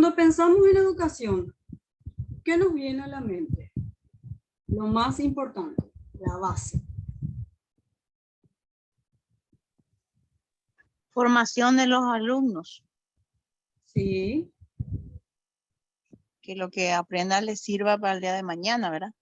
Cuando pensamos en educación, ¿qué nos viene a la mente? Lo más importante, la base. Formación de los alumnos. Sí. Que lo que aprenda les sirva para el día de mañana, ¿verdad?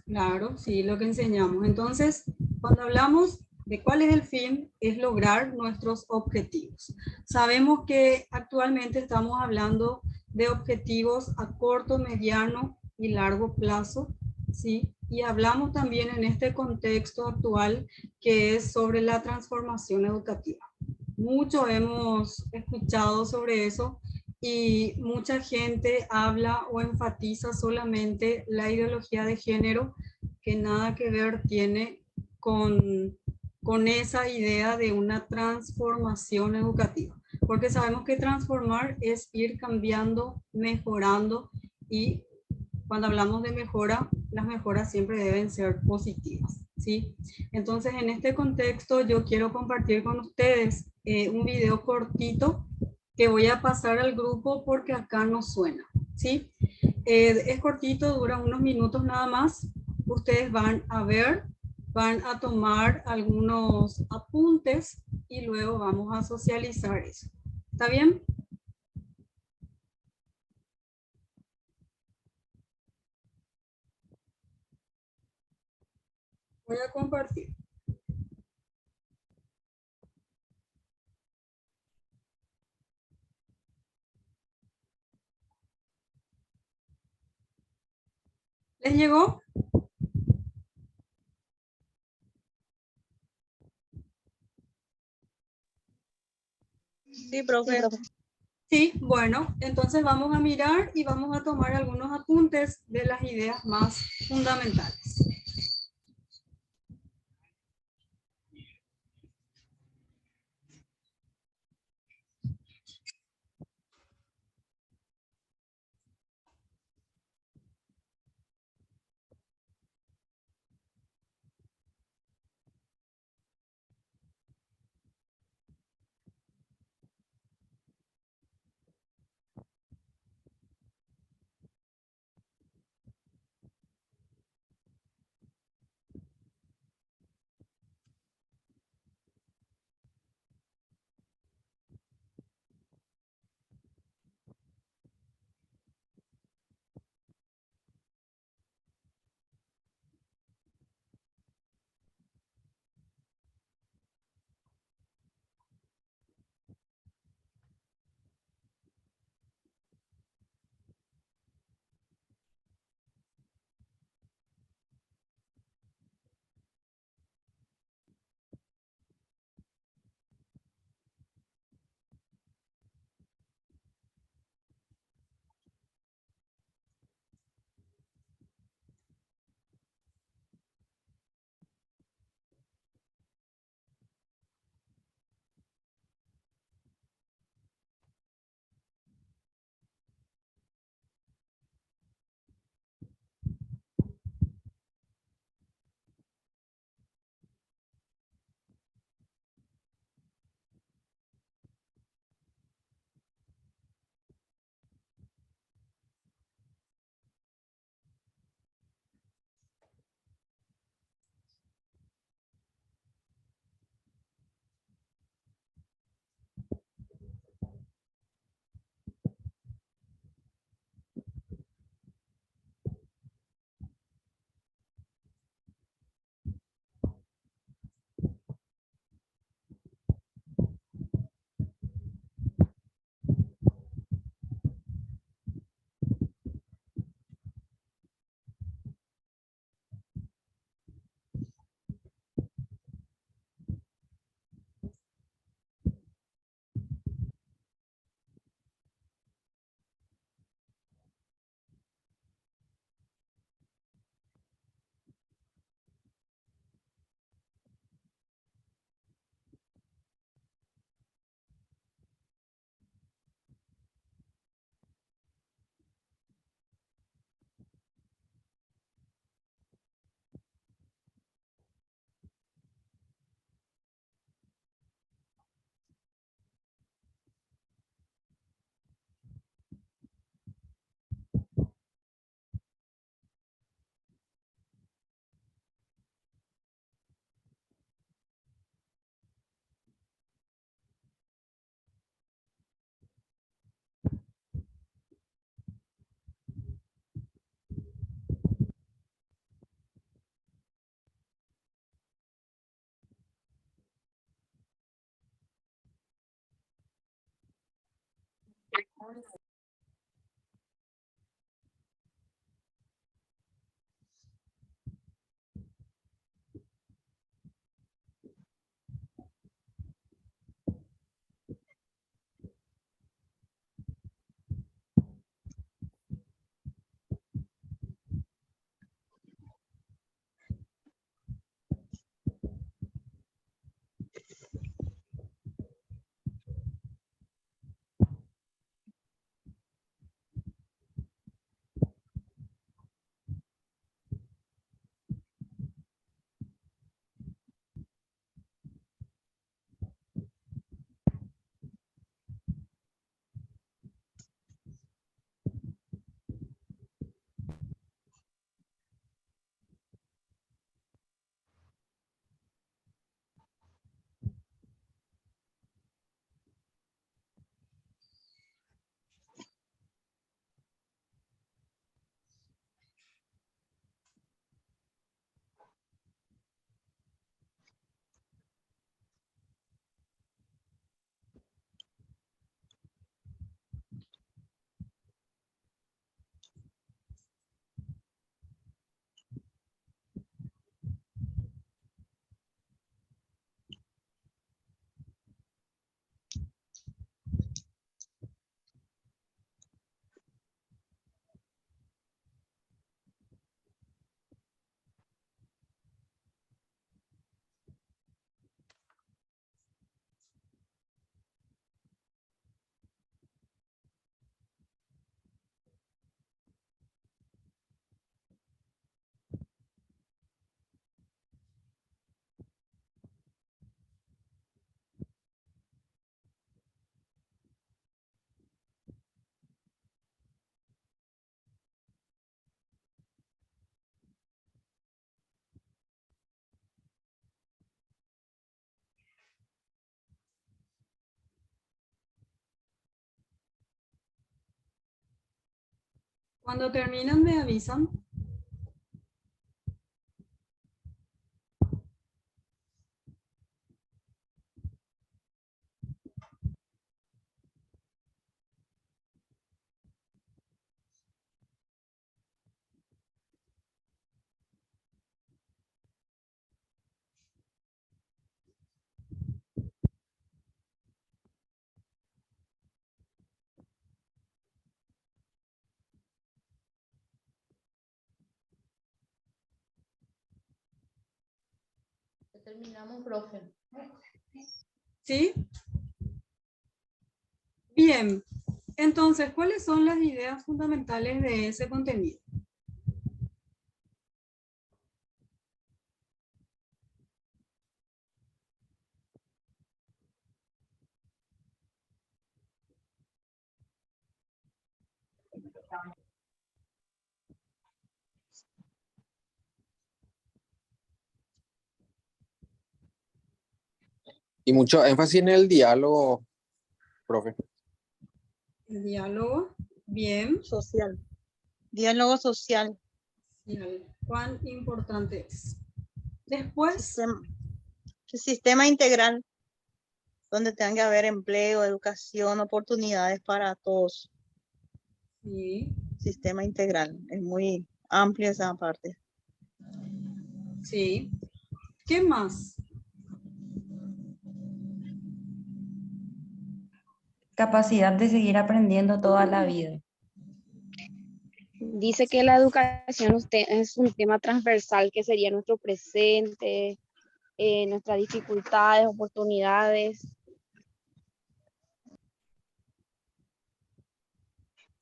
Claro, sí, lo que enseñamos. Entonces, cuando hablamos de cuál es el fin, es lograr nuestros objetivos. Sabemos que actualmente estamos hablando de objetivos a corto, mediano y largo plazo, ¿sí? Y hablamos también en este contexto actual que es sobre la transformación educativa. Mucho hemos escuchado sobre eso y mucha gente habla o enfatiza solamente la ideología de género que nada que ver tiene con esa idea de una transformación educativa. Porque sabemos que transformar es ir cambiando, mejorando y cuando hablamos de mejora, las mejoras siempre deben ser positivas, ¿sí? Entonces, en este contexto, yo quiero compartir con ustedes un video cortito que voy a pasar al grupo porque acá no suena, ¿sí? Es cortito, dura unos minutos nada más. Ustedes van a ver, van a tomar algunos apuntes y luego vamos a socializar eso. ¿Está bien? Voy a compartir. ¿Les llegó? Sí, profe. Sí, bueno, entonces vamos a mirar y vamos a tomar algunos apuntes de las ideas más fundamentales. Cuando terminan me avisan. Terminamos, profe. ¿Sí? Bien. Entonces, ¿cuáles son las ideas fundamentales de ese contenido? Y mucho énfasis en el diálogo, profe. El diálogo. Bien. Social. Diálogo social. ¿Cuán importante es? Después, Sistema integral, donde tenga que haber empleo, educación, oportunidades para todos. sí, Sistema integral. Es muy amplio esa parte. sí. ¿Qué más? Capacidad de seguir aprendiendo toda la vida. Dice que la educación es un tema transversal que sería nuestro presente, nuestras dificultades, oportunidades.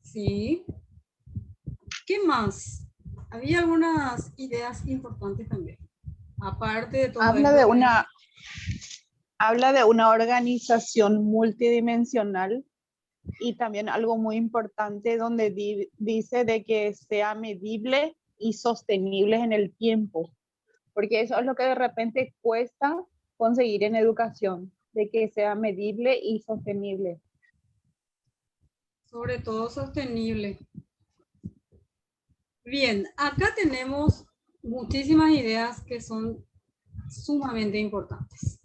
Sí. ¿Qué más? Había algunas ideas importantes también. Aparte de todo Habla de una organización multidimensional y también algo muy importante donde dice de que sea medible y sostenible en el tiempo, porque eso es lo que de repente cuesta conseguir en educación, de que sea medible y sostenible. Sobre todo sostenible. Bien, acá tenemos muchísimas ideas que son sumamente importantes.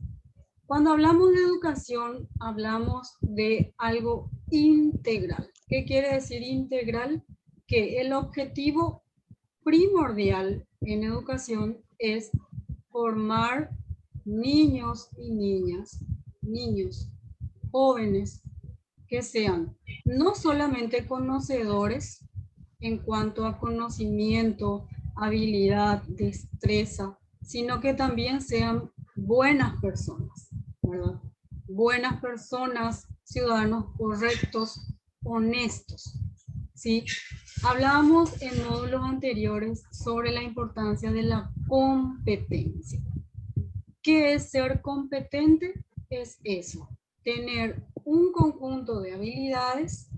Cuando hablamos de educación, hablamos de algo integral. ¿Qué quiere decir integral? Que el objetivo primordial en educación es formar niños y niñas, niños, jóvenes, que sean no solamente conocedores en cuanto a conocimiento, habilidad, destreza, sino que también sean buenas personas, ¿verdad? Buenas personas, ciudadanos correctos, honestos, ¿sí? Hablábamos en módulos anteriores sobre la importancia de la competencia. ¿Qué es ser competente? Es eso, tener un conjunto de habilidades,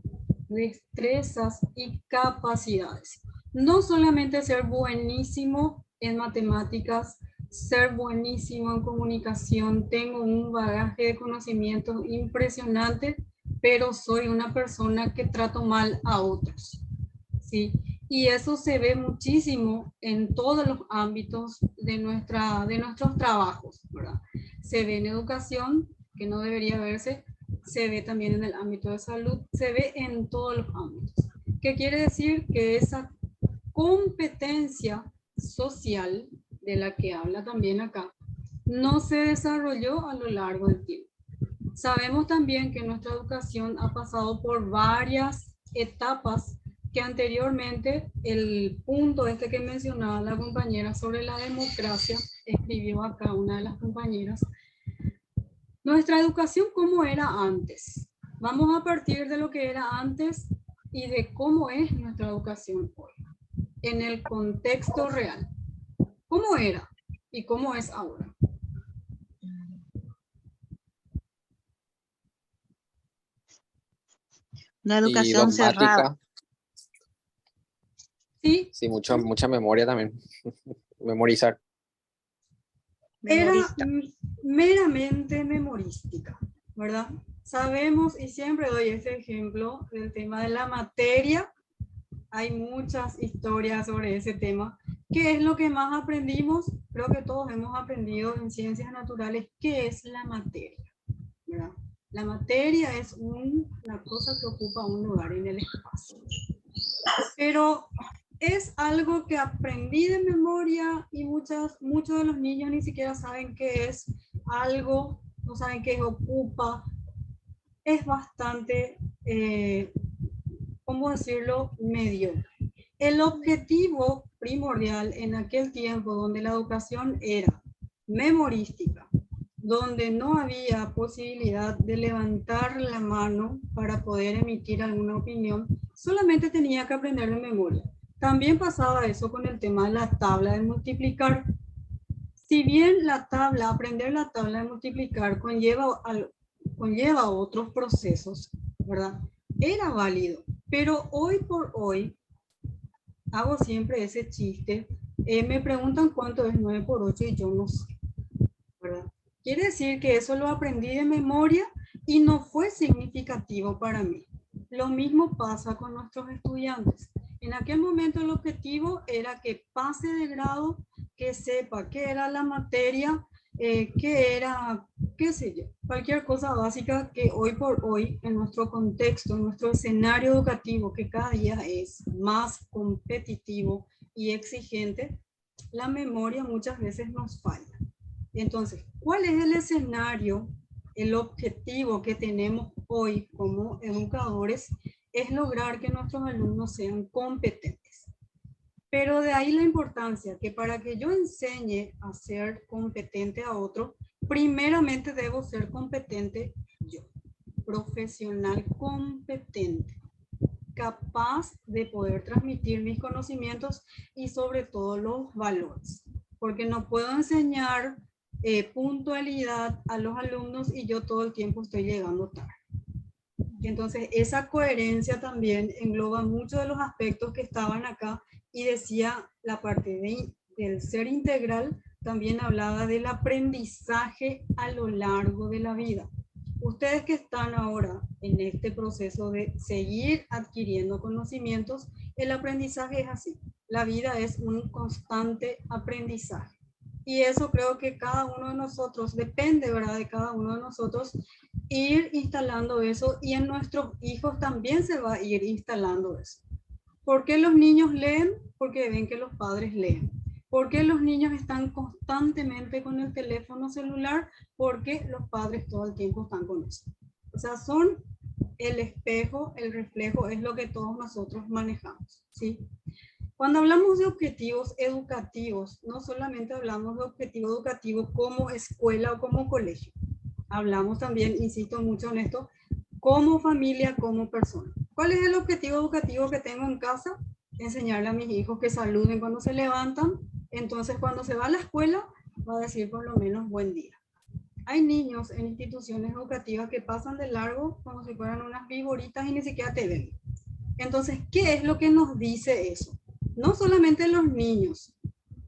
destrezas y capacidades. No solamente ser buenísimo en matemáticas, ser buenísimo en comunicación, tengo un bagaje de conocimientos impresionante, pero soy una persona que trato mal a otros, ¿sí? Y eso se ve muchísimo en todos los ámbitos de nuestros trabajos, ¿verdad? Se ve en educación, que no debería verse, se ve también en el ámbito de salud, se ve en todos los ámbitos. ¿Qué quiere decir? Que esa competencia social de la que habla también acá no se desarrolló a lo largo del tiempo. Sabemos también que nuestra educación ha pasado por varias etapas que anteriormente el punto este que mencionaba la compañera sobre la democracia, escribió acá una de las compañeras. Nuestra educación, ¿cómo era antes? Vamos a partir de lo que era antes y de cómo es nuestra educación hoy, en el contexto real. ¿Cómo era y cómo es ahora? Una Y educación cerrada. dogmática, Sí, sí, mucha memoria también. Memorizar. era Memorista. meramente memorística, ¿verdad? Sabemos, y siempre doy este ejemplo del tema de la materia. Hay muchas historias sobre ese tema. ¿Qué es lo que más aprendimos? Creo que todos hemos aprendido en ciencias naturales qué es la materia, ¿verdad? La materia es una cosa que ocupa un lugar en el espacio. Pero es algo que aprendí de memoria y muchos de los niños ni siquiera saben qué es algo, no saben qué ocupa. Es bastante, ¿cómo decirlo?, mediocre. El objetivo primordial en aquel tiempo donde la educación era memorística, donde no había posibilidad de levantar la mano para poder emitir alguna opinión, solamente tenía que aprender de memoria. También pasaba eso con el tema de la tabla de multiplicar. Si bien aprender la tabla de multiplicar conlleva otros procesos, ¿verdad? Era válido, pero hoy por hoy, hago siempre ese chiste, me preguntan cuánto es 9 por 8 y yo no sé, ¿verdad? Quiere decir que eso lo aprendí de memoria y no fue significativo para mí. Lo mismo pasa con nuestros estudiantes. En aquel momento el objetivo era que pase de grado, que sepa qué era la materia, qué era, qué sé yo, cualquier cosa básica que hoy por hoy en nuestro contexto, en nuestro escenario educativo, que cada día es más competitivo y exigente, la memoria muchas veces nos falla. Entonces, ¿cuál es el escenario, el objetivo que tenemos hoy como educadores? Es lograr que nuestros alumnos sean competentes. Pero de ahí la importancia que para que yo enseñe a ser competente a otro, primeramente debo ser competente yo, profesional competente, capaz de poder transmitir mis conocimientos y sobre todo los valores. Porque no puedo enseñar puntualidad a los alumnos y yo todo el tiempo estoy llegando tarde. Entonces, esa coherencia también engloba muchos de los aspectos que estaban acá y decía la parte del ser integral, también hablaba del aprendizaje a lo largo de la vida. Ustedes que están ahora en este proceso de seguir adquiriendo conocimientos, el aprendizaje es así. La vida es un constante aprendizaje. Y eso creo que cada uno de nosotros, depende, ¿verdad?, de cada uno de nosotros, ir instalando eso y en nuestros hijos también se va a ir instalando eso. ¿Por qué los niños leen? Porque ven que los padres leen. ¿Por qué los niños están constantemente con el teléfono celular? Porque los padres todo el tiempo están con eso. O sea, son el espejo, el reflejo, es lo que todos nosotros manejamos, ¿sí? Cuando hablamos de objetivos educativos, no solamente hablamos de objetivo educativo como escuela o como colegio. Hablamos también, insisto mucho en esto, como familia, como persona. ¿Cuál es el objetivo educativo que tengo en casa? Enseñarle a mis hijos que saluden cuando se levantan. Entonces, cuando se va a la escuela, va a decir por lo menos buen día. Hay niños en instituciones educativas que pasan de largo como si fueran unas víboritas y ni siquiera te ven. Entonces, ¿qué es lo que nos dice eso? No solamente los niños,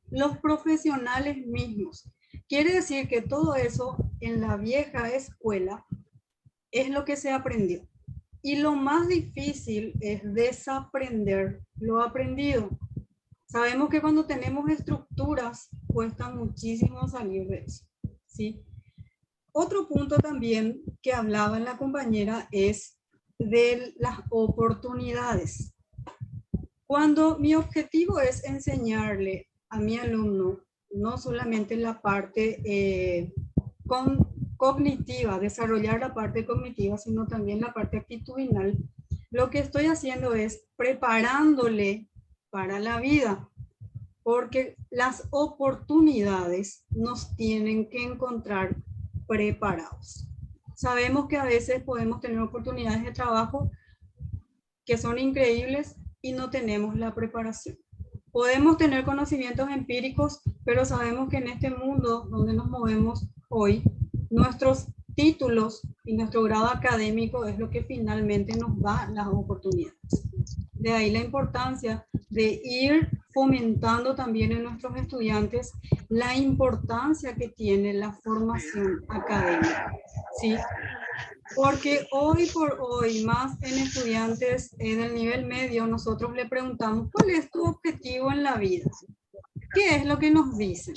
los profesionales mismos. Quiere decir que todo eso en la vieja escuela es lo que se aprendió. Y lo más difícil es desaprender lo aprendido. Sabemos que cuando tenemos estructuras cuesta muchísimo salir de eso, ¿sí? Otro punto también que hablaba la compañera es de las oportunidades. Cuando mi objetivo es enseñarle a mi alumno no solamente la parte cognitiva, desarrollar la parte cognitiva, sino también la parte actitudinal, lo que estoy haciendo es preparándole para la vida, porque las oportunidades nos tienen que encontrar preparados. Sabemos que a veces podemos tener oportunidades de trabajo que son increíbles y no tenemos la preparación. Podemos tener conocimientos empíricos, pero sabemos que en este mundo donde nos movemos hoy, nuestros títulos y nuestro grado académico es lo que finalmente nos da las oportunidades. De ahí la importancia de ir fomentando también en nuestros estudiantes la importancia que tiene la formación académica, ¿sí? Porque hoy por hoy, más en estudiantes del nivel medio, nosotros le preguntamos, ¿cuál es tu objetivo en la vida? ¿Qué es lo que nos dicen?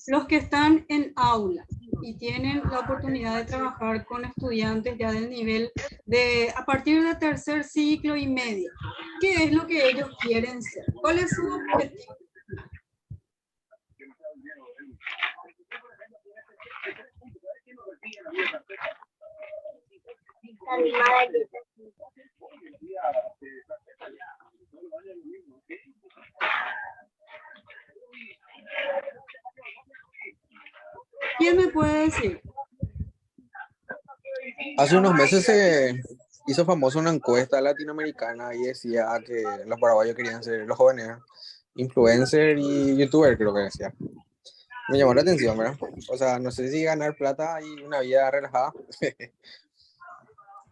Los que están en aula y tienen la oportunidad de trabajar con estudiantes ya del nivel de, a partir de tercer ciclo y medio, ¿qué es lo que ellos quieren ser? ¿Cuál es su objetivo? ¿Quién me puede decir? Hace unos meses se hizo famosa una encuesta latinoamericana y decía que los paraguayos querían ser, los jóvenes, influencer y youtuber, creo que decía. Me llamó la atención, ¿verdad? O sea, no sé si ganar plata y una vida relajada.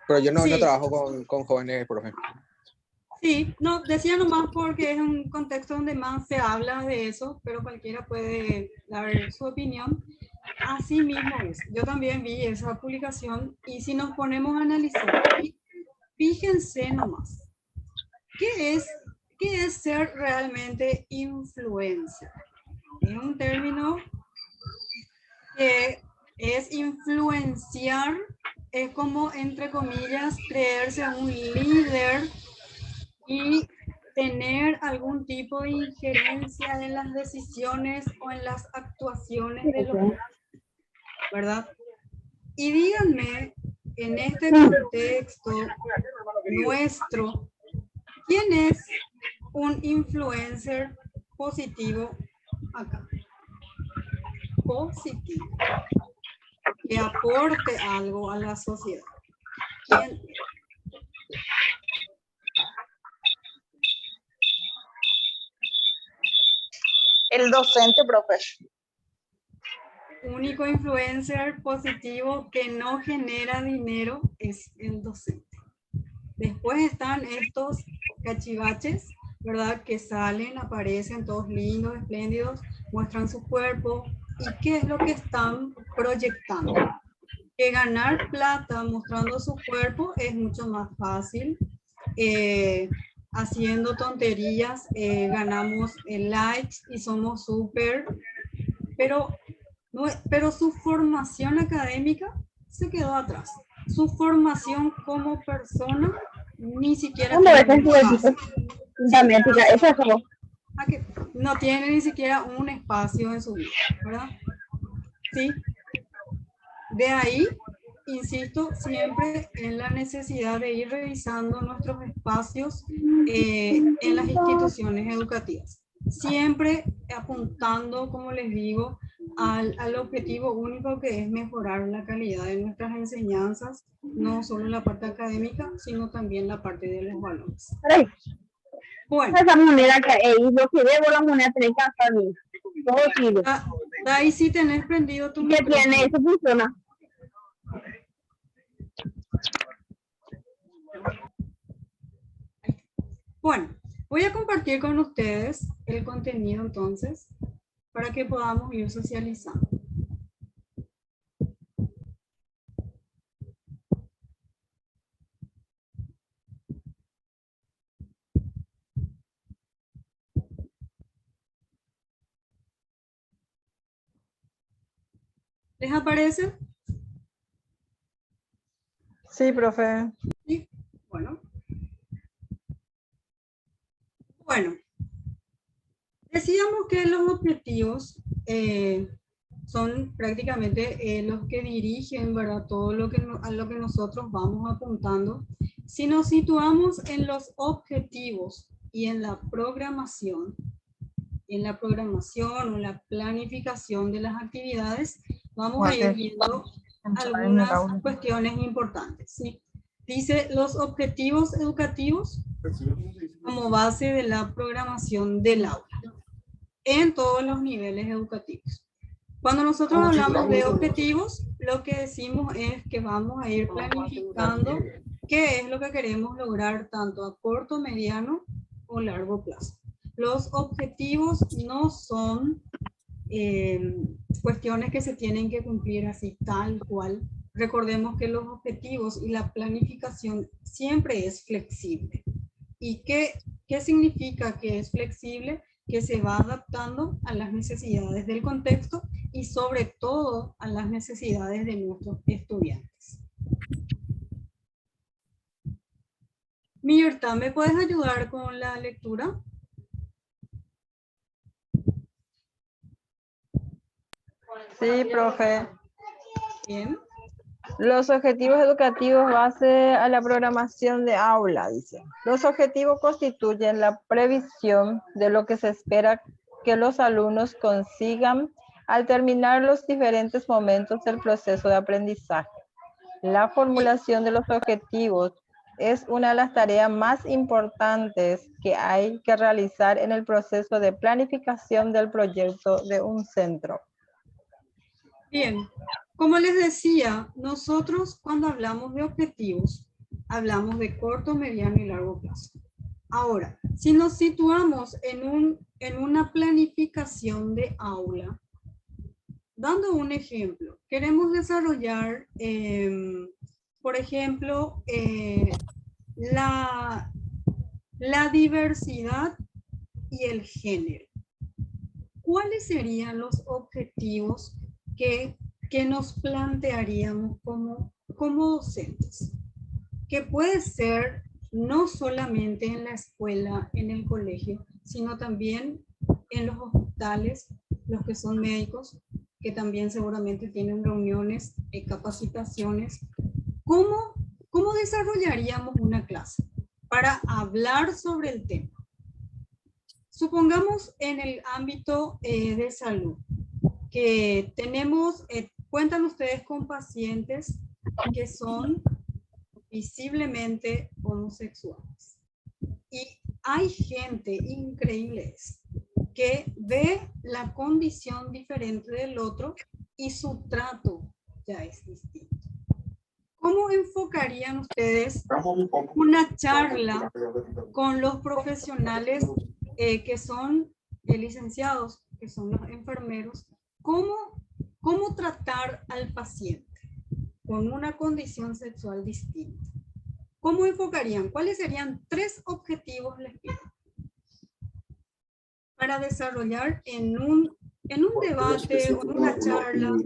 Pero yo no, Sí. no trabajo con jóvenes, profe. Sí, no, decía nomás porque es un contexto donde más se habla de eso, pero cualquiera puede dar su opinión. Así mismo es. Yo también vi esa publicación y si nos ponemos a analizar, fíjense nomás, ¿qué es ser realmente influencer? Es un término que es influenciar, es como, entre comillas, creerse un líder y tener algún tipo de injerencia en las decisiones o en las actuaciones de los demás, ¿verdad? Y díganme, en este contexto nuestro, ¿quién es un influencer positivo acá? Positivo. Que aporte algo a la sociedad. ¿Quién? El docente, profe. Único influencer positivo que no genera dinero es el docente. Después están estos cachivaches, ¿verdad? Que salen, aparecen todos lindos, espléndidos, muestran su cuerpo. ¿Y qué es lo que están proyectando? Que ganar plata mostrando su cuerpo es mucho más fácil. Haciendo tonterías, ganamos likes y somos súper, pero su formación académica se quedó atrás. Su formación como persona ni siquiera ¿Cómo es tiene en tu un equipo? espacio. Fundamentica, eso es como. ¿A qué? No tiene ni siquiera un espacio en su vida, ¿verdad? Sí. De ahí, insisto siempre en la necesidad de ir revisando nuestros espacios en las instituciones educativas. Siempre apuntando, como les digo, al objetivo único que es mejorar la calidad de nuestras enseñanzas, no solo en la parte académica, sino también la parte de los valores. Bueno. Esa moneda que lo que debo la moneda tener que hacer bien. Todo sirve. Ahí sí tenés prendido tu ¿Qué micrófono. tiene? Eso funciona. Bueno, voy a compartir con ustedes el contenido entonces para que podamos ir socializando. ¿Les aparece? Sí, profe. Sí. Bueno, decíamos que los objetivos son prácticamente los que dirigen, ¿verdad? Todo lo que a lo que nosotros vamos apuntando. Si nos situamos en los objetivos y en la programación o en la planificación de las actividades, vamos a ir viendo algunas cuestiones importantes, ¿sí? Dice los objetivos educativos como base de la programación del aula en todos los niveles educativos. Cuando nosotros hablamos de objetivos, lo que decimos es que vamos a ir planificando qué es lo que queremos lograr tanto a corto, mediano o largo plazo. Los objetivos no son cuestiones que se tienen que cumplir así tal cual. Recordemos que los objetivos y la planificación siempre es flexible. ¿Y qué significa que es flexible? Que se va adaptando a las necesidades del contexto y sobre todo a las necesidades de nuestros estudiantes. Mirta, ¿me puedes ayudar con la lectura? Sí, profe. Bien. Los objetivos educativos base a la programación de aula, dice. Los objetivos constituyen la previsión de lo que se espera que los alumnos consigan al terminar los diferentes momentos del proceso de aprendizaje. La formulación de los objetivos es una de las tareas más importantes que hay que realizar en el proceso de planificación del proyecto de un centro. Bien, como les decía, nosotros cuando hablamos de objetivos, hablamos de corto, mediano y largo plazo. Ahora, si nos situamos en una planificación de aula, dando un ejemplo, queremos desarrollar, por ejemplo, la diversidad y el género. ¿Cuáles serían los objetivos que nos plantearíamos como docentes? Que puede ser no solamente en la escuela, en el colegio, sino también en los hospitales, los que son médicos, que también seguramente tienen reuniones, capacitaciones. ¿Cómo desarrollaríamos una clase para hablar sobre el tema? Supongamos en el ámbito de salud, que tenemos, cuentan ustedes con pacientes que son visiblemente homosexuales. Y hay gente increíble que ve la condición diferente del otro y su trato ya es distinto. ¿Cómo enfocarían ustedes una charla con los profesionales que son licenciados, que son los enfermeros? ¿Cómo tratar al paciente con una condición sexual distinta? ¿Cómo enfocarían? ¿Cuáles serían 3 objetivos, les pido, para desarrollar en un debate o en una charla?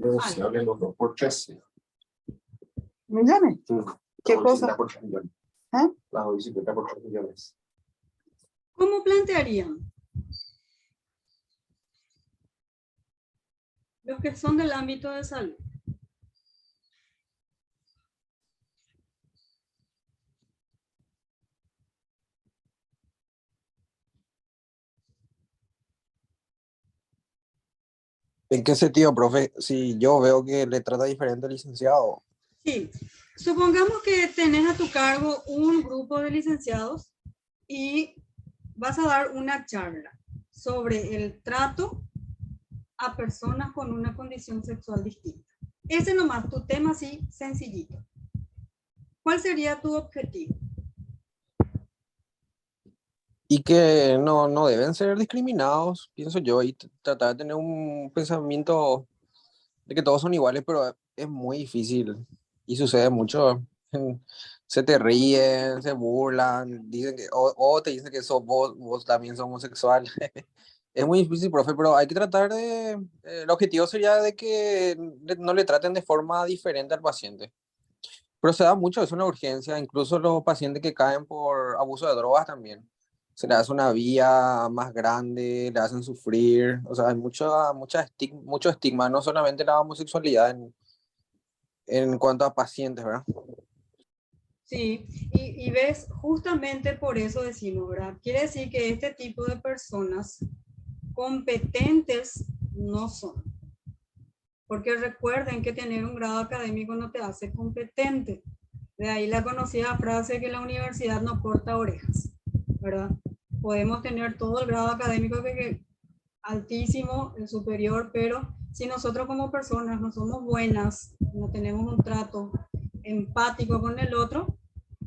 ¿Millones? Sí, ¿Qué la cosa? bicicleta por 3 millones. ¿Eh? La bicicleta por 3 millones. ¿Cómo plantearían los que son del ámbito de salud? ¿En qué sentido, profe? Si yo veo que le trata diferente al licenciado. Sí, supongamos que tenés a tu cargo un grupo de licenciados y vas a dar una charla sobre el trato a personas con una condición sexual distinta. Ese nomás, tu tema así sencillito. ¿Cuál sería tu objetivo? Y que no deben ser discriminados, pienso yo, y tratar de tener un pensamiento de que todos son iguales, pero es muy difícil y sucede mucho. Se te ríen, se burlan, dicen que, o te dicen que sos vos también sos homosexual. Es muy difícil, profe, pero hay que tratar de... el objetivo sería de que no le traten de forma diferente al paciente. Pero se da mucho, es una urgencia, incluso los pacientes que caen por abuso de drogas también. Se le hace una vía más grande, le hacen sufrir, o sea, hay mucho estigma, no solamente la homosexualidad en cuanto a pacientes, ¿verdad? Sí, y ves, justamente por eso decimos, ¿verdad? Quiere decir que este tipo de personas competentes no son. Porque recuerden que tener un grado académico no te hace competente. De ahí la conocida frase que la universidad no corta orejas, ¿verdad? Podemos tener todo el grado académico que altísimo, el superior, pero si nosotros como personas no somos buenas, no tenemos un trato empático con el otro,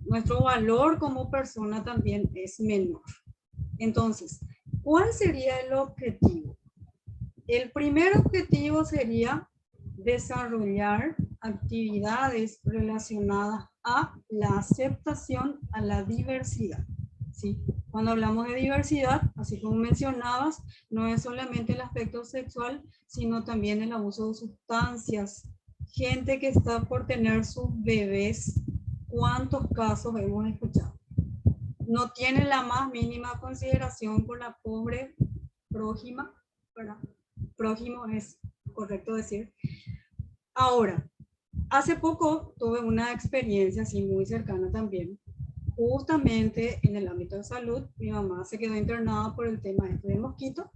nuestro valor como persona también es menor. Entonces, ¿cuál sería el objetivo? El primer objetivo sería desarrollar actividades relacionadas a la aceptación a la diversidad. ¿Sí? Cuando hablamos de diversidad, así como mencionabas, no es solamente el aspecto sexual, sino también el abuso de sustancias. Gente que está por tener sus bebés, ¿cuántos casos hemos escuchado? No tiene la más mínima consideración por la pobre prójima, ¿verdad? Prójimo es correcto decir. Ahora, hace poco tuve una experiencia así muy cercana también, justamente en el ámbito de salud. Mi mamá se quedó internada por el tema este de mosquito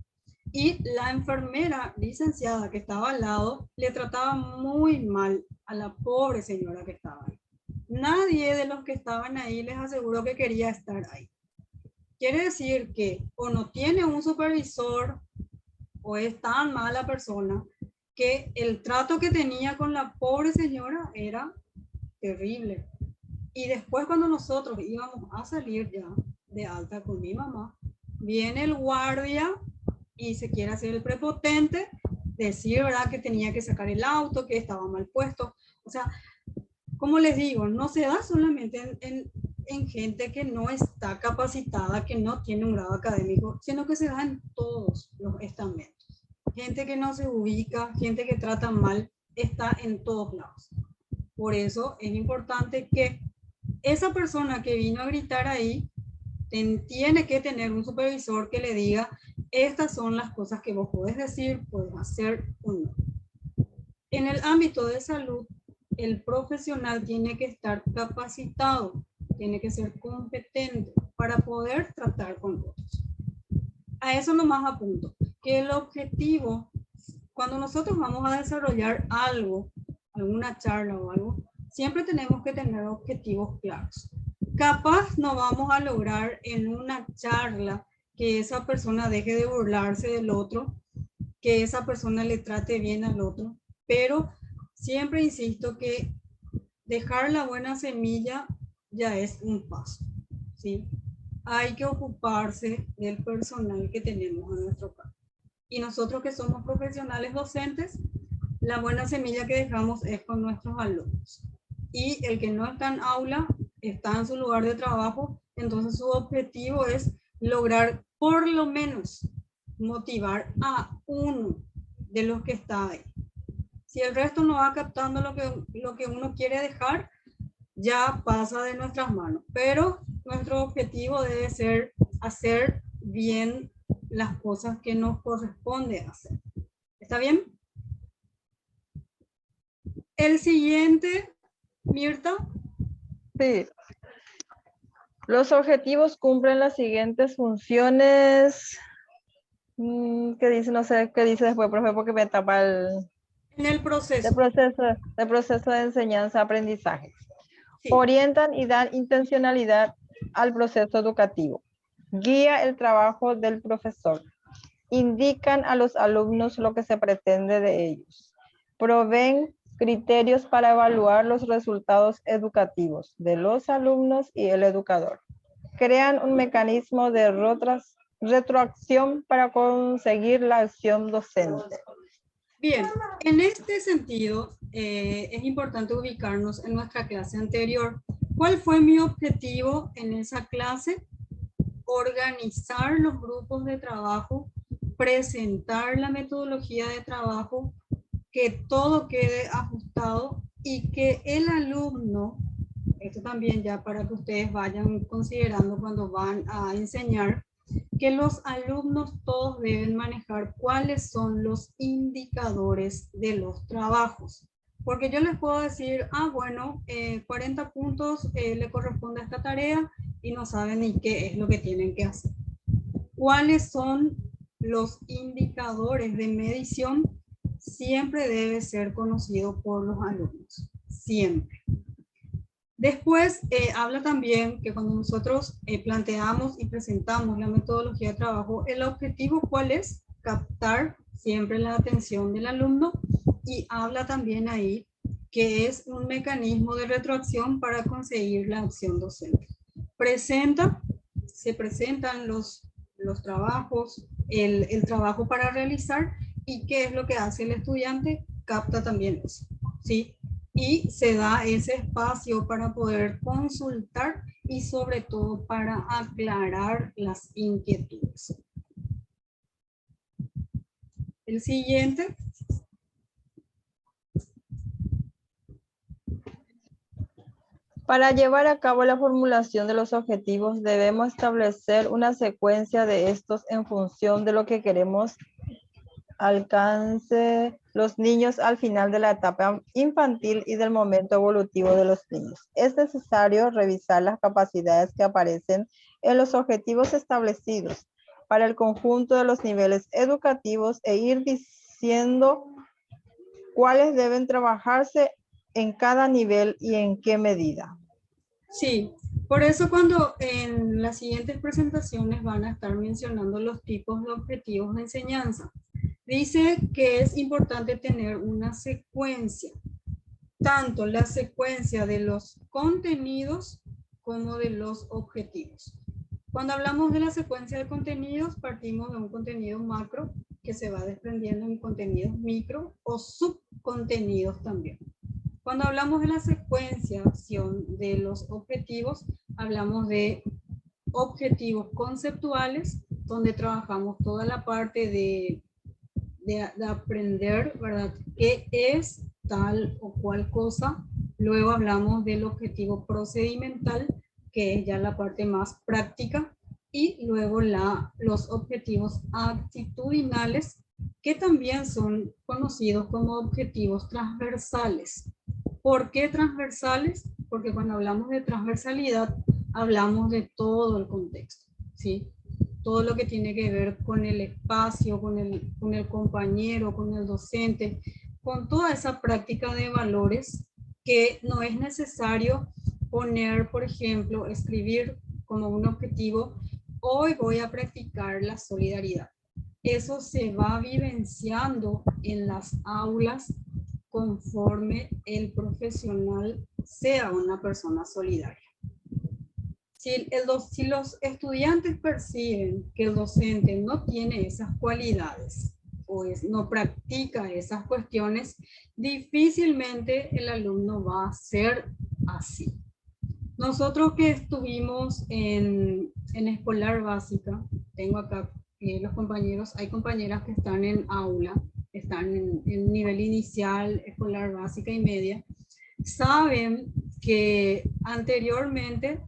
y la enfermera licenciada que estaba al lado le trataba muy mal a la pobre señora que estaba ahí. Nadie de los que estaban ahí les aseguró que quería estar ahí. Quiere decir que o no tiene un supervisor o es tan mala persona que el trato que tenía con la pobre señora era terrible. Y después cuando nosotros íbamos a salir ya de alta con mi mamá, viene el guardia y se quiere hacer el prepotente, decir, ¿verdad?, que tenía que sacar el auto, que estaba mal puesto. O sea, como les digo, no se da solamente en gente que no está capacitada, que no tiene un grado académico, sino que se da en todos los estamentos. Gente que no se ubica, gente que trata mal, está en todos lados. Por eso es importante que esa persona que vino a gritar ahí tiene que tener un supervisor que le diga, estas son las cosas que vos podés decir, podés hacer o no. En el ámbito de salud, el profesional tiene que estar capacitado, tiene que ser competente para poder tratar con otros. A eso nomás apunto, que el objetivo, cuando nosotros vamos a desarrollar algo, alguna charla o algo, siempre tenemos que tener objetivos claros. Capaz no vamos a lograr en una charla que esa persona deje de burlarse del otro, que esa persona le trate bien al otro, pero siempre insisto que dejar la buena semilla ya es un paso, ¿sí? Hay que ocuparse del personal que tenemos a nuestro cargo. Y nosotros que somos profesionales docentes, la buena semilla que dejamos es con nuestros alumnos. Y el que no está en aula, está en su lugar de trabajo, entonces su objetivo es lograr por lo menos motivar a uno de los que está ahí. Si el resto no va captando lo que uno quiere dejar, ya pasa de nuestras manos, pero nuestro objetivo debe ser hacer bien las cosas que nos corresponde hacer. ¿Está bien? El siguiente, Mirta. Sí. Los objetivos cumplen las siguientes funciones. ¿Qué dice? No sé qué dice después, profe, porque me tapa el En el proceso. de proceso de enseñanza-aprendizaje. Sí. Orientan y dan intencionalidad al proceso educativo. Guía el trabajo del profesor. Indican a los alumnos lo que se pretende de ellos. Proveen criterios para evaluar los resultados educativos de los alumnos y el educador. Crean un mecanismo de retroacción para conseguir la acción docente. Bien, en este sentido, es importante ubicarnos en nuestra clase anterior. ¿Cuál fue mi objetivo en esa clase? Organizar los grupos de trabajo, presentar la metodología de trabajo, que todo quede ajustado y que el alumno, esto también ya para que ustedes vayan considerando cuando van a enseñar, que los alumnos todos deben manejar cuáles son los indicadores de los trabajos. Porque yo les puedo decir, bueno, 40 puntos le corresponde a esta tarea y no saben ni qué es lo que tienen que hacer. ¿Cuáles son los indicadores de medición? Siempre debe ser conocido por los alumnos, siempre. Después habla también que cuando nosotros planteamos y presentamos la metodología de trabajo, el objetivo ¿cuál es? Captar siempre la atención del alumno, y habla también ahí que es un mecanismo de retroacción para conseguir la acción docente. Se presentan los trabajos, el trabajo para realizar, y qué es lo que hace el estudiante, capta también eso, ¿sí? Y se da ese espacio para poder consultar y sobre todo para aclarar las inquietudes. El siguiente. Para llevar a cabo la formulación de los objetivos, debemos establecer una secuencia de estos en función de lo que queremos alcance los niños al final de la etapa infantil y del momento evolutivo de los niños. Es necesario revisar las capacidades que aparecen en los objetivos establecidos para el conjunto de los niveles educativos e ir diciendo cuáles deben trabajarse en cada nivel y en qué medida. Sí, por eso cuando en las siguientes presentaciones van a estar mencionando los tipos de objetivos de enseñanza. Dice que es importante tener una secuencia, tanto la secuencia de los contenidos como de los objetivos. Cuando hablamos de la secuencia de contenidos, partimos de un contenido macro que se va desprendiendo en contenidos micro o subcontenidos también. Cuando hablamos de la secuenciación de los objetivos, hablamos de objetivos conceptuales, donde trabajamos toda la parte de aprender, ¿verdad?, qué es tal o cual cosa. Luego hablamos del objetivo procedimental, que es ya la parte más práctica, y luego los objetivos actitudinales, que también son conocidos como objetivos transversales. ¿Por qué transversales? Porque cuando hablamos de transversalidad, hablamos de todo el contexto, ¿sí? Todo lo que tiene que ver con el espacio, con el compañero, con el docente, con toda esa práctica de valores que no es necesario poner, por ejemplo, escribir como un objetivo, hoy voy a practicar la solidaridad. Eso se va vivenciando en las aulas conforme el profesional sea una persona solidaria. Si los estudiantes perciben que el docente no tiene esas cualidades o no practica esas cuestiones, difícilmente el alumno va a ser así. Nosotros que estuvimos en escolar básica, tengo acá los compañeros, hay compañeras que están en aula, están en nivel inicial, escolar básica y media, saben que anteriormente,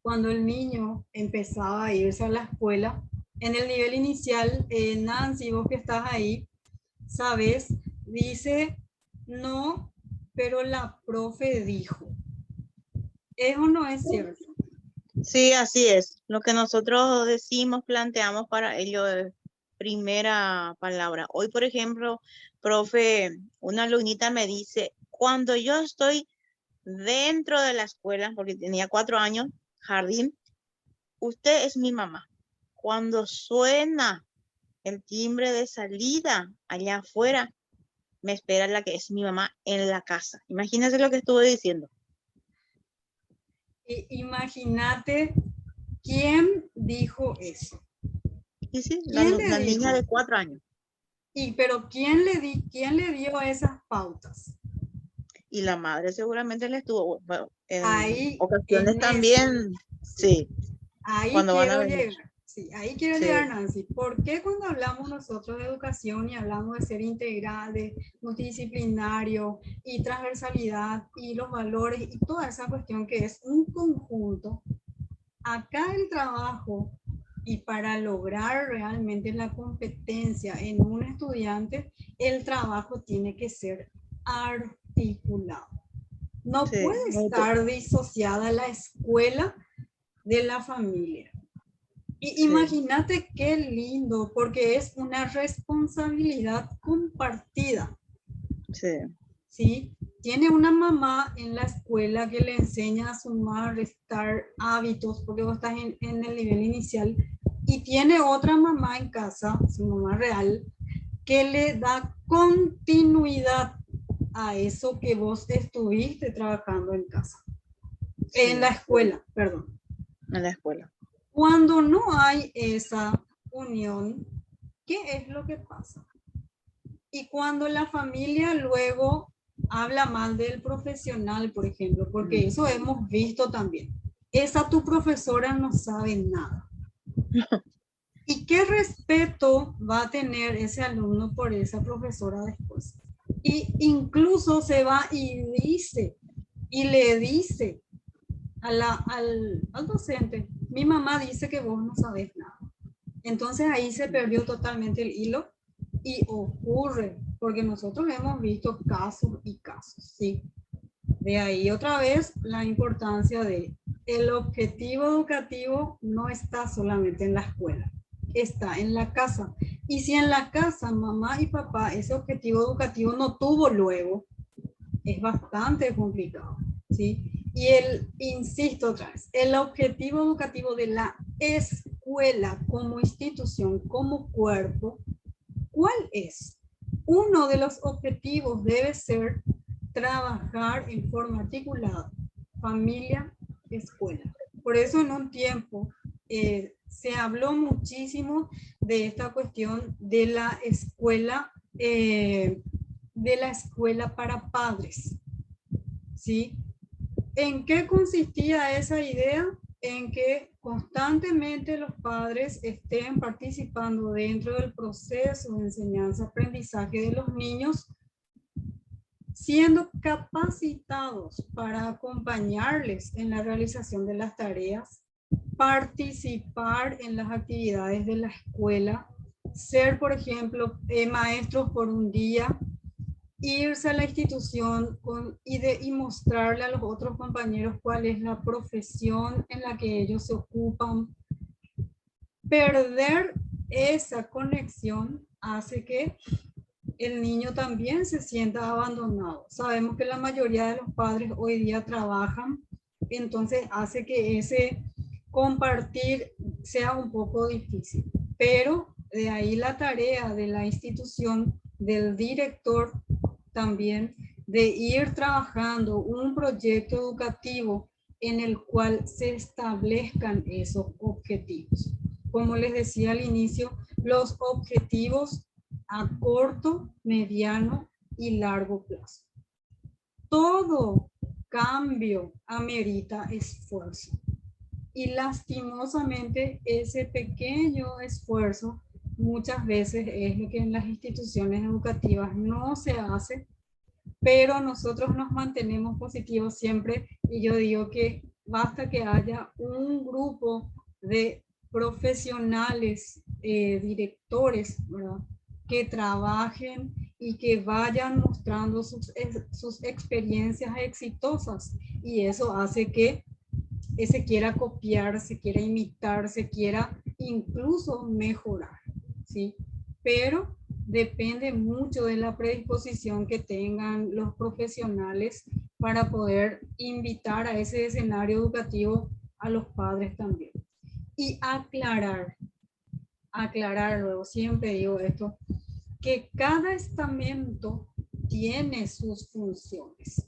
cuando el niño empezaba a irse a la escuela, en el nivel inicial, Nancy, vos que estás ahí, sabes, dice, no, pero la profe dijo. ¿Es o no es cierto? Sí, así es. Lo que nosotros decimos, planteamos para ello es primera palabra. Hoy, por ejemplo, profe, una alumnita me dice, cuando yo estoy dentro de la escuela, porque tenía 4 años, jardín, usted es mi mamá. Cuando suena el timbre de salida allá afuera, me espera la que es mi mamá en la casa. Imagínense lo que estuve diciendo. Imagínate quién dijo eso. Y sí, ¿Quién la le niña dijo? de 4 años. Pero ¿quién le dio esas pautas? Y la madre seguramente le estuvo, bueno, en Ahí, ocasiones en también, sí. sí, Ahí cuando van a quiero venir. llegar. Sí, ahí quiero Sí. llegar, Nancy. ¿Por qué cuando hablamos nosotros de educación y hablamos de ser integral, de multidisciplinario y transversalidad y los valores y toda esa cuestión que es un conjunto, acá el trabajo y para lograr realmente la competencia en un estudiante, el trabajo tiene que ser articulado. No Sí, puede estar disociada la escuela de la familia. Y sí, imagínate qué lindo, porque es una responsabilidad compartida. sí, ¿Sí? Tiene una mamá en la escuela que le enseña a sumar, restar hábitos, porque vos estás en el nivel inicial, y tiene otra mamá en casa, su mamá real, que le da continuidad a eso que vos estuviste trabajando en casa. sí, En la escuela, perdón. en la escuela. Cuando no hay esa unión, ¿qué es lo que pasa? Y cuando la familia luego habla mal del profesional, por ejemplo, porque eso hemos visto también. Esa tu profesora no sabe nada. ¿Y qué respeto va a tener ese alumno por esa profesora después? Y incluso se va y dice, y le dice al docente, mi mamá dice que vos no sabes nada. Entonces ahí se perdió totalmente el hilo y ocurre, porque nosotros hemos visto casos y casos, ¿sí? De ahí otra vez la importancia de el objetivo educativo no está solamente en la escuela, está en la casa. Y si en la casa mamá y papá ese objetivo educativo no tuvo luego, es bastante complicado, ¿sí? Y insisto otra vez, el objetivo educativo de la escuela como institución, como cuerpo, ¿cuál es? Uno de los objetivos debe ser trabajar en forma articulada, familia, escuela. Por eso en un tiempo se habló muchísimo de esta cuestión de la escuela para padres, ¿sí? ¿En qué consistía esa idea? En que constantemente los padres estén participando dentro del proceso de enseñanza-aprendizaje de los niños, siendo capacitados para acompañarles en la realización de las tareas, participar en las actividades de la escuela, ser, por ejemplo, maestros por un día, irse a la institución y mostrarle a los otros compañeros cuál es la profesión en la que ellos se ocupan. Perder esa conexión hace que el niño también se sienta abandonado. Sabemos que la mayoría de los padres hoy día trabajan, entonces hace que ese compartir sea un poco difícil. Pero de ahí la tarea de la institución, del director también, de ir trabajando un proyecto educativo en el cual se establezcan esos objetivos. Como les decía al inicio, los objetivos a corto, mediano y largo plazo. Todo cambio amerita esfuerzo. Y lastimosamente ese pequeño esfuerzo muchas veces es lo que en las instituciones educativas no se hace pero nosotros nos mantenemos positivos siempre y yo digo que basta que haya un grupo de profesionales, directores, ¿verdad?, que trabajen y que vayan mostrando sus experiencias exitosas, y eso hace que se quiera copiar, se quiera imitar, se quiera incluso mejorar, ¿sí? Pero depende mucho de la predisposición que tengan los profesionales para poder invitar a ese escenario educativo a los padres también. Y aclarar luego, siempre digo esto, que cada estamento tiene sus funciones.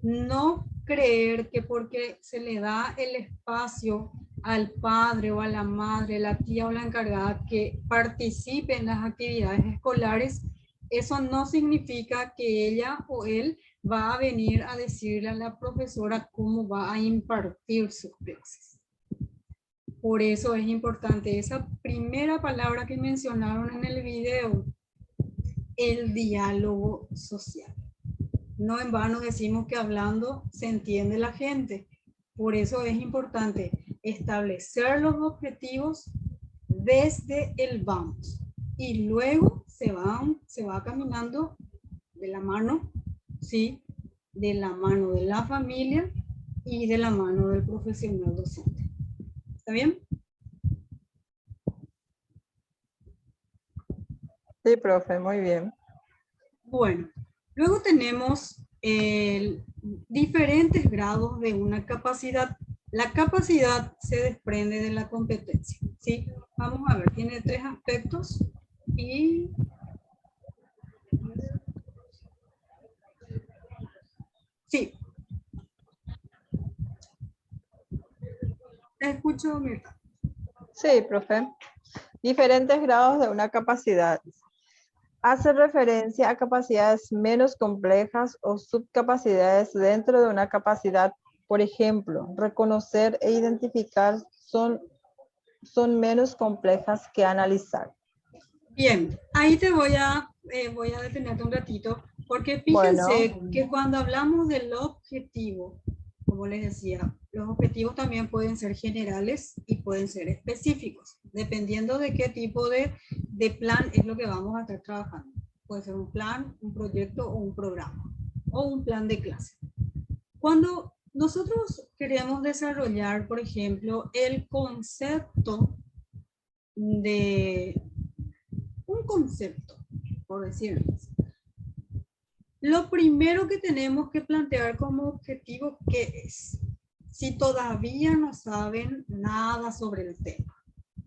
No creer que porque se le da el espacio al padre o a la madre, la tía o la encargada que participe en las actividades escolares, eso no significa que ella o él va a venir a decirle a la profesora cómo va a impartir sus clases. Por eso es importante esa primera palabra que mencionaron en el video, el diálogo social. No en vano decimos que hablando se entiende la gente. Por eso es importante establecer los objetivos desde el vamos. Y luego se va caminando de la mano, ¿sí? De la mano de la familia y de la mano del profesional docente. ¿Está bien? Sí, profe, muy bien. Bueno, luego tenemos diferentes grados de una capacidad. La capacidad se desprende de la competencia, ¿sí? Vamos a ver, tiene 3 aspectos y... Sí. Te escucho, Mirta. Sí, profe. Diferentes grados de una capacidad. Hace referencia a capacidades menos complejas o subcapacidades dentro de una capacidad. Por ejemplo, reconocer e identificar son menos complejas que analizar. Bien, ahí te voy a detenerte un ratito, porque fíjense Bueno. que cuando hablamos del objetivo, como les decía, los objetivos también pueden ser generales y pueden ser específicos, dependiendo de qué tipo de plan es lo que vamos a estar trabajando. Puede ser un plan, un proyecto o un programa, o un plan de clase. Cuando nosotros queremos desarrollar, por ejemplo, el concepto de un concepto, por decirlo así, lo primero que tenemos que plantear como objetivo, ¿qué es? Si todavía no saben nada sobre el tema,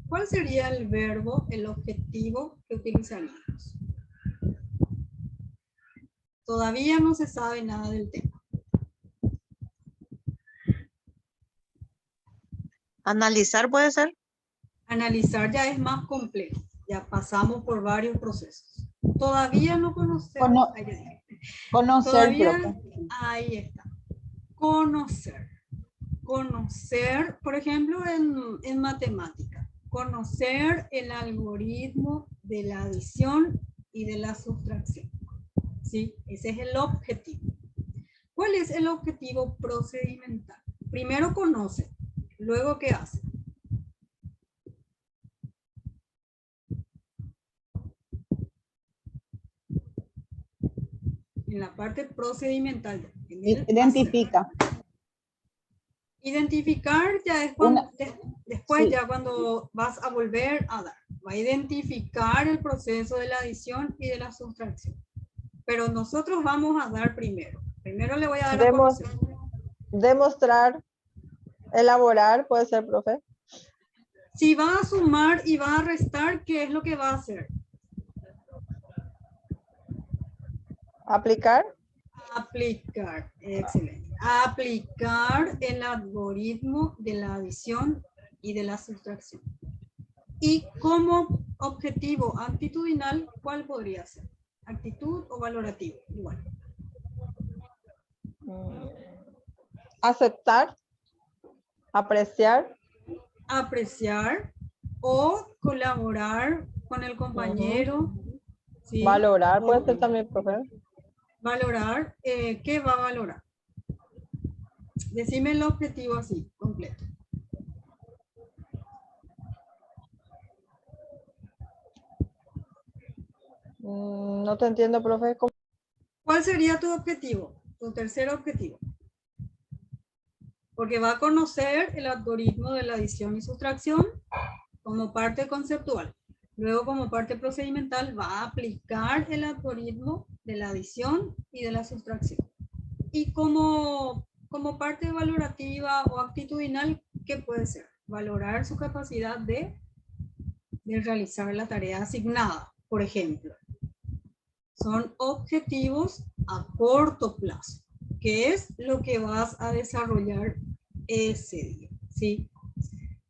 ¿cuál sería el verbo, el objetivo que utilizaríamos? Todavía no se sabe nada del tema. Analizar puede ser. Analizar ya es más complejo, ya pasamos por varios procesos. Todavía no conocemos. Conocer, todavía, profe. ahí está. Conocer. Conocer, por ejemplo, en matemática. Conocer el algoritmo de la adición y de la sustracción. ¿Sí? Ese es el objetivo. ¿Cuál es el objetivo procedimental? Primero conoce, luego ¿qué hace? En la parte procedimental. Identifica. Identificar ya es cuando, después sí. ya cuando vas a volver a dar. Va a identificar el proceso de la adición y de la sustracción. Pero nosotros vamos a dar primero. Primero le voy a dar a conocer. Demostrar, elaborar, puede ser, profe. Si va a sumar y va a restar, ¿qué es lo que va a hacer? Aplicar. Aplicar, excelente. Aplicar el algoritmo de la adición y de la sustracción. Y como objetivo actitudinal, ¿cuál podría ser? ¿Actitud o valorativo? Igual. Aceptar. Apreciar. Apreciar o colaborar con el compañero. ¿Sí? Valorar puede ser también, profe. Valorar, ¿qué va a valorar? Decime el objetivo así, completo. No te entiendo, profe. ¿Cuál sería tu objetivo? Tu tercer objetivo. Porque va a conocer el algoritmo de la adición y sustracción como parte conceptual. Luego, como parte procedimental, va a aplicar el algoritmo de la adición y de la sustracción. Y como parte valorativa o actitudinal, ¿qué puede ser? Valorar su capacidad de realizar la tarea asignada, por ejemplo. Son objetivos a corto plazo, que es lo que vas a desarrollar ese día, ¿sí?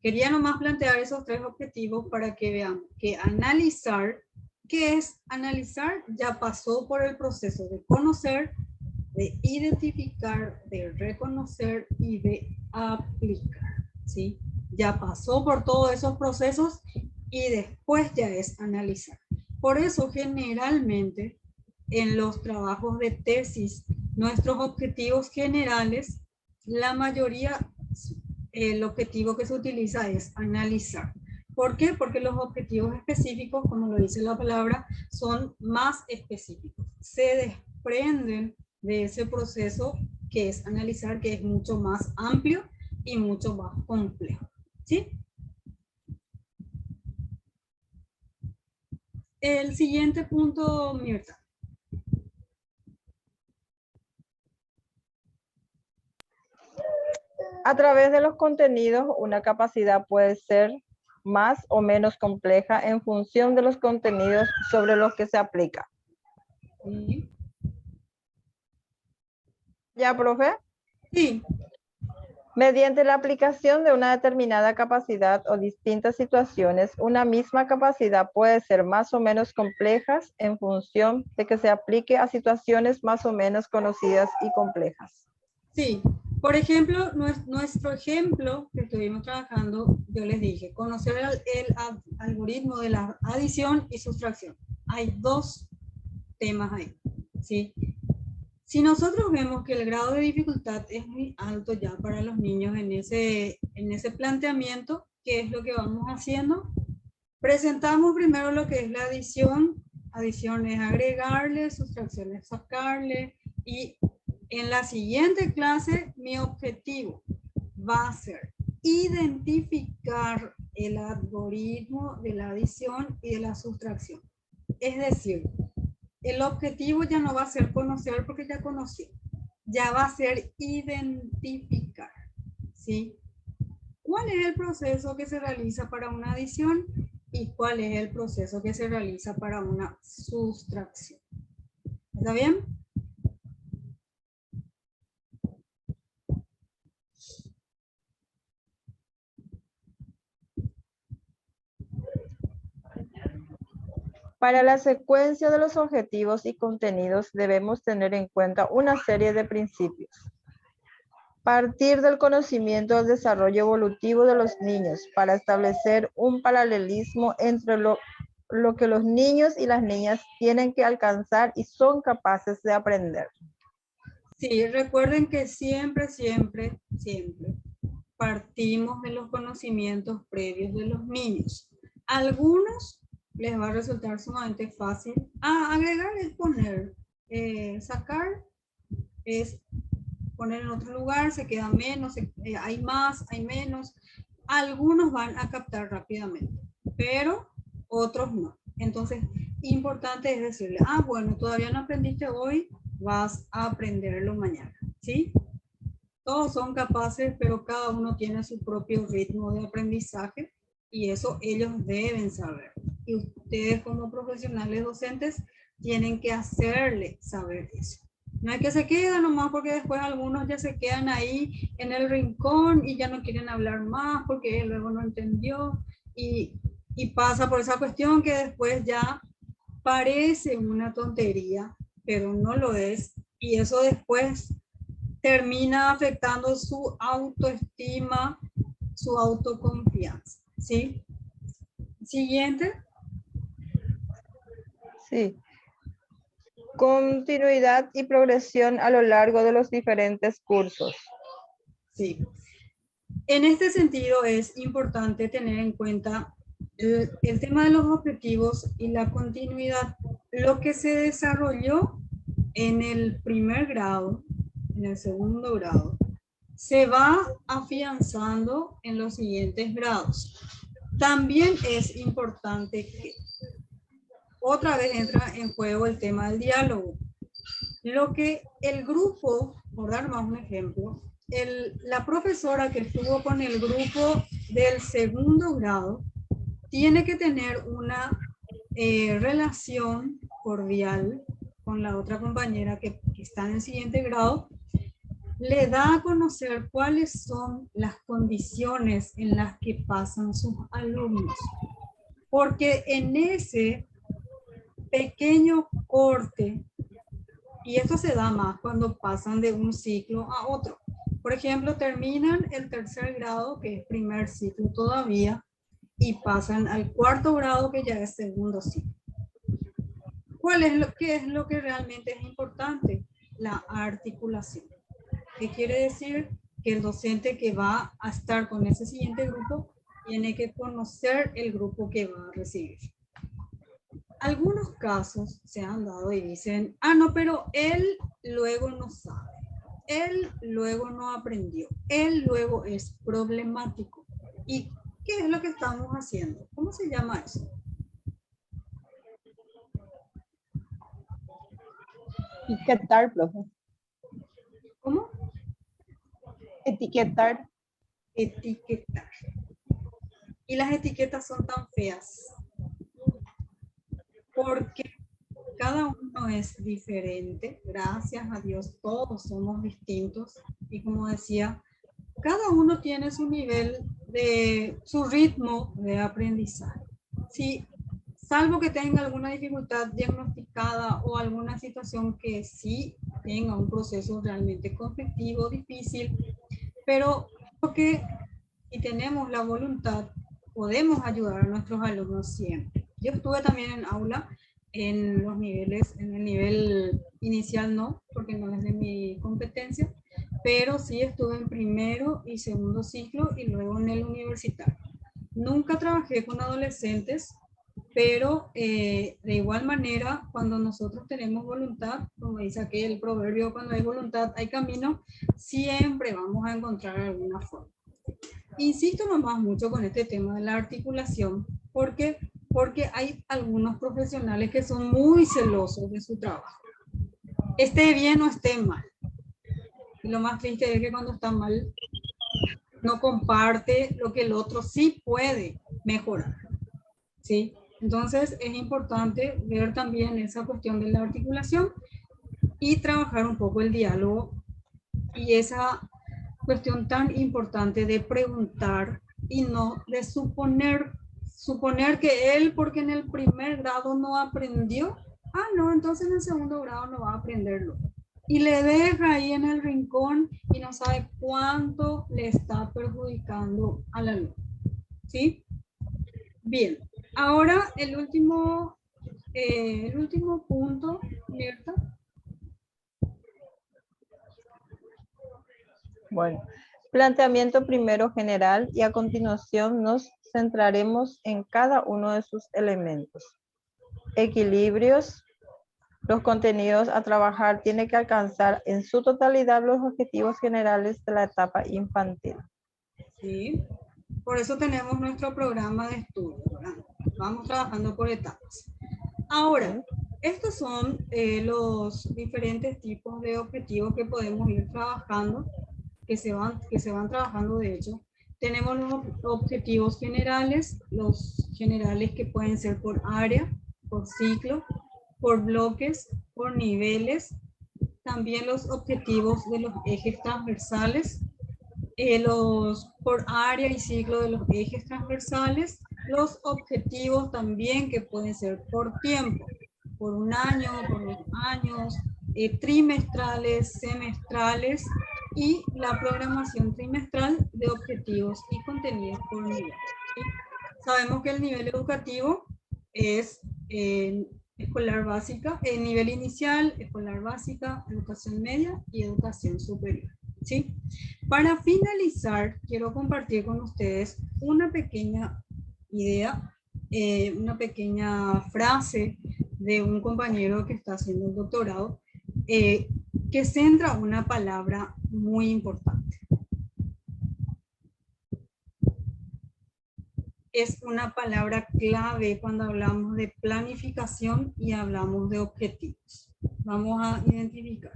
Quería nomás plantear esos tres objetivos para que vean que analizar, ¿qué es analizar? Ya pasó por el proceso de conocer, de identificar, de reconocer y de aplicar, ¿sí? Ya pasó por todos esos procesos y después ya es analizar. Por eso generalmente en los trabajos de tesis, nuestros objetivos generales, la mayoría, el objetivo que se utiliza es analizar. ¿Por qué? Porque los objetivos específicos, como lo dice la palabra, son más específicos. Se desprenden de ese proceso que es analizar, que es mucho más amplio y mucho más complejo. ¿Sí? El siguiente punto, Mirta. A través de los contenidos, una capacidad puede ser más o menos compleja en función de los contenidos sobre los que se aplica. ¿Sí? ¿Ya, profe? Sí. Mediante la aplicación de una determinada capacidad o distintas situaciones, una misma capacidad puede ser más o menos compleja en función de que se aplique a situaciones más o menos conocidas y complejas. Sí, por ejemplo, nuestro ejemplo que estuvimos trabajando, yo les dije, conocer el algoritmo de la adición y sustracción. Hay dos temas ahí, ¿sí? Si nosotros vemos que el grado de dificultad es muy alto ya para los niños en ese planteamiento, ¿qué es lo que vamos haciendo? Presentamos primero lo que es la adición. Adición es agregarle, sustracción es sacarle, y en la siguiente clase mi objetivo va a ser identificar el algoritmo de la adición y de la sustracción. Es decir, el objetivo ya no va a ser conocer porque ya conocí, ya va a ser identificar, ¿sí? ¿Cuál es el proceso que se realiza para una adición y cuál es el proceso que se realiza para una sustracción? ¿Está bien? Para la secuencia de los objetivos y contenidos debemos tener en cuenta una serie de principios. Partir del conocimiento del desarrollo evolutivo de los niños para establecer un paralelismo entre lo que los niños y las niñas tienen que alcanzar y son capaces de aprender. Sí, recuerden que siempre partimos de los conocimientos previos de los niños. Algunos les va a resultar sumamente fácil. Agregar es poner, sacar es poner en otro lugar, se queda menos, hay más, hay menos. Algunos van a captar rápidamente, pero otros no. Entonces, importante es decirle, bueno, todavía no aprendiste hoy, vas a aprenderlo mañana, ¿sí? Todos son capaces, pero cada uno tiene su propio ritmo de aprendizaje y eso ellos deben saber. Y ustedes como profesionales docentes tienen que hacerle saber eso. No es que se queden nomás porque después algunos ya se quedan ahí en el rincón y ya no quieren hablar más porque luego no entendió y pasa por esa cuestión que después ya parece una tontería, pero no lo es, y eso después termina afectando su autoestima, su autoconfianza, ¿sí? Siguiente. Sí. Continuidad y progresión a lo largo de los diferentes cursos. Sí. En este sentido es importante tener en cuenta el tema de los objetivos y la continuidad. Lo que se desarrolló en el primer grado, en el segundo grado, se va afianzando en los siguientes grados. También es importante que otra vez entra en juego el tema del diálogo. Lo que el grupo, por dar más un ejemplo, la profesora que estuvo con el grupo del segundo grado tiene que tener una relación cordial con la otra compañera que está en el siguiente grado, le da a conocer cuáles son las condiciones en las que pasan sus alumnos. Porque en ese pequeño corte, y esto se da más cuando pasan de un ciclo a otro. Por ejemplo, terminan el tercer grado, que es primer ciclo todavía, y pasan al cuarto grado, que ya es segundo ciclo. ¿Qué es lo que realmente es importante? La articulación. ¿Qué quiere decir? Que el docente que va a estar con ese siguiente grupo tiene que conocer el grupo que va a recibir. Algunos casos se han dado y dicen, no, pero él luego no sabe, él luego no aprendió, él luego es problemático. ¿Y qué es lo que estamos haciendo? ¿Cómo se llama eso? Etiquetar, profe. ¿Cómo? Etiquetar. Etiquetar. Y las etiquetas son tan feas porque cada uno es diferente. Gracias a Dios todos somos distintos y, como decía, cada uno tiene su nivel su ritmo de aprendizaje. Sí, salvo que tenga alguna dificultad diagnosticada o alguna situación que sí tenga un proceso realmente conflictivo, difícil, pero porque si tenemos la voluntad, podemos ayudar a nuestros alumnos siempre. Yo estuve también en aula en los niveles, en el nivel inicial no, porque no es de mi competencia, pero sí estuve en primero y segundo ciclo y luego en el universitario. Nunca trabajé con adolescentes, pero de igual manera, cuando nosotros tenemos voluntad, como dice aquel proverbio, cuando hay voluntad hay camino, siempre vamos a encontrar alguna forma. Insisto nomás mucho con este tema de la articulación, porque hay algunos profesionales que son muy celosos de su trabajo. Esté bien o esté mal. Y lo más triste es que cuando está mal, no comparte lo que el otro sí puede mejorar. ¿Sí? Entonces es importante ver también esa cuestión de la articulación y trabajar un poco el diálogo y esa cuestión tan importante de preguntar y no de suponer que él, porque en el primer grado no aprendió, no, entonces en el segundo grado no va a aprenderlo. Y le deja ahí en el rincón y no sabe cuánto le está perjudicando al alumno. ¿Sí? Bien, ahora el último punto, Mirta. Bueno, planteamiento primero general y a continuación nos centraremos en cada uno de sus elementos. Equilibrios. Los contenidos a trabajar tienen que alcanzar en su totalidad los objetivos generales de la etapa infantil. Sí, por eso tenemos nuestro programa de estudio, ¿verdad? Vamos trabajando por etapas. Ahora, estos son los diferentes tipos de objetivos que podemos ir trabajando, que se van trabajando de hecho. Tenemos los objetivos generales, los generales que pueden ser por área, por ciclo, por bloques, por niveles. También los objetivos de los ejes transversales, por área y ciclo de los ejes transversales, los objetivos también que pueden ser por tiempo, por un año, por 2 años, trimestrales, semestrales y la programación trimestral de objetivos y contenidos por nivel. ¿Sí? Sabemos que el nivel educativo es escolar básica, nivel inicial, escolar básica, educación media y educación superior. ¿Sí? Para finalizar, quiero compartir con ustedes una pequeña idea, una pequeña frase de un compañero que está haciendo el doctorado, que centra una palabra muy importante. Es una palabra clave cuando hablamos de planificación y hablamos de objetivos. Vamos a identificar.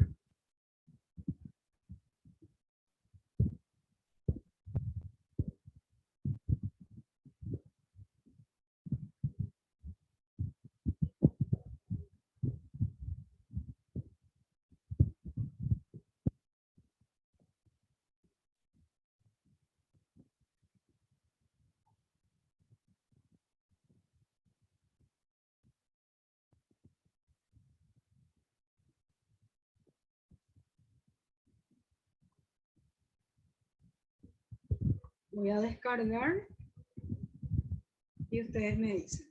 Voy a descargar y ustedes me dicen.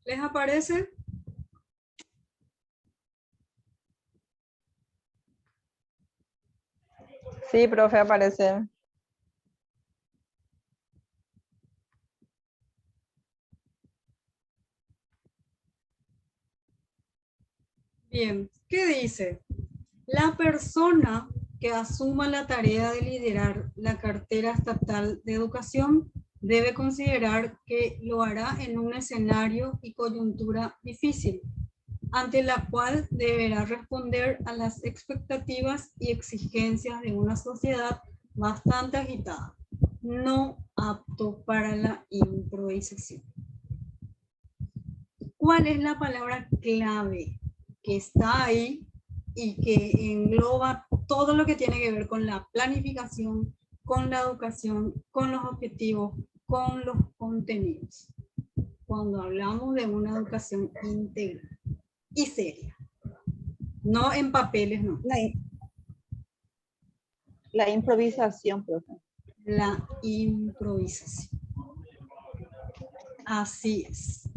¿Les aparece? Sí, profe, aparece. Bien, ¿qué dice? La persona que asuma la tarea de liderar la cartera estatal de educación debe considerar que lo hará en un escenario y coyuntura difícil, ante la cual deberá responder a las expectativas y exigencias de una sociedad bastante agitada, no apto para la improvisación. ¿Cuál es la palabra clave que está ahí y que engloba todo lo que tiene que ver con la planificación, con la educación, con los objetivos, con los contenidos? Cuando hablamos de una educación integral y seria, no en papeles, no. La improvisación, profe. La improvisación. Así es.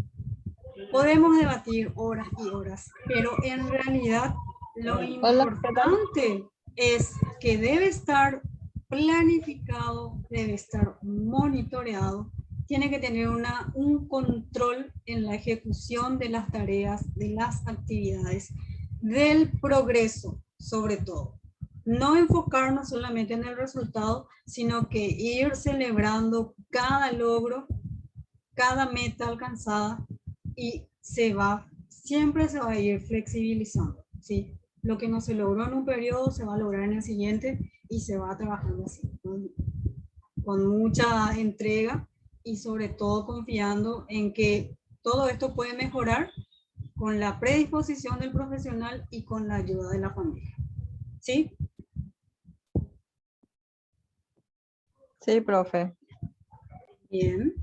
Podemos debatir horas y horas, pero en realidad lo importante es que debe estar planificado, debe estar monitoreado, tiene que tener un control en la ejecución de las tareas, de las actividades, del progreso, sobre todo. No enfocarnos solamente en el resultado, sino que ir celebrando cada logro, cada meta alcanzada, y siempre se va a ir flexibilizando, ¿sí? Lo que no se logró en un periodo se va a lograr en el siguiente y se va trabajando así, con mucha entrega y sobre todo confiando en que todo esto puede mejorar con la predisposición del profesional y con la ayuda de la familia. ¿Sí? Sí, profe. Bien.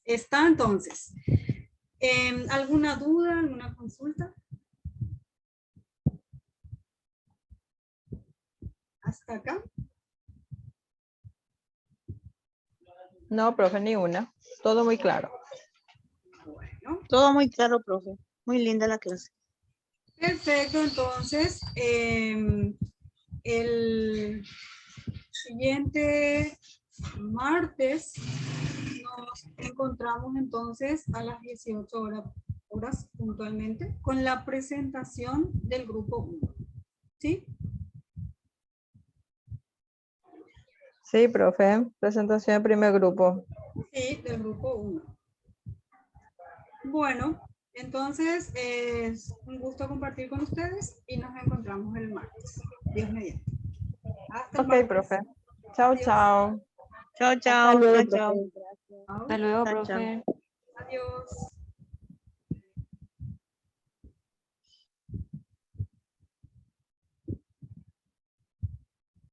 Está entonces. ¿Alguna duda, alguna consulta? ¿Hasta acá? No, profe, ni una. Todo muy claro. Bueno. Todo muy claro, profe. Muy linda la clase. Perfecto, entonces el siguiente martes nos encontramos entonces a las 18 horas puntualmente con la presentación del grupo 1. ¿Sí? Sí, profe. Presentación del primer grupo. Sí, del grupo 1. Bueno, entonces es un gusto compartir con ustedes y nos encontramos el martes. Dios mediante. Hasta el Ok, martes. profe. Chao, Adiós. chao. Chao, Hasta chao. luego, Chao, chao. profe. Gracias. Hasta luego, Chao, chao. profe. Adiós.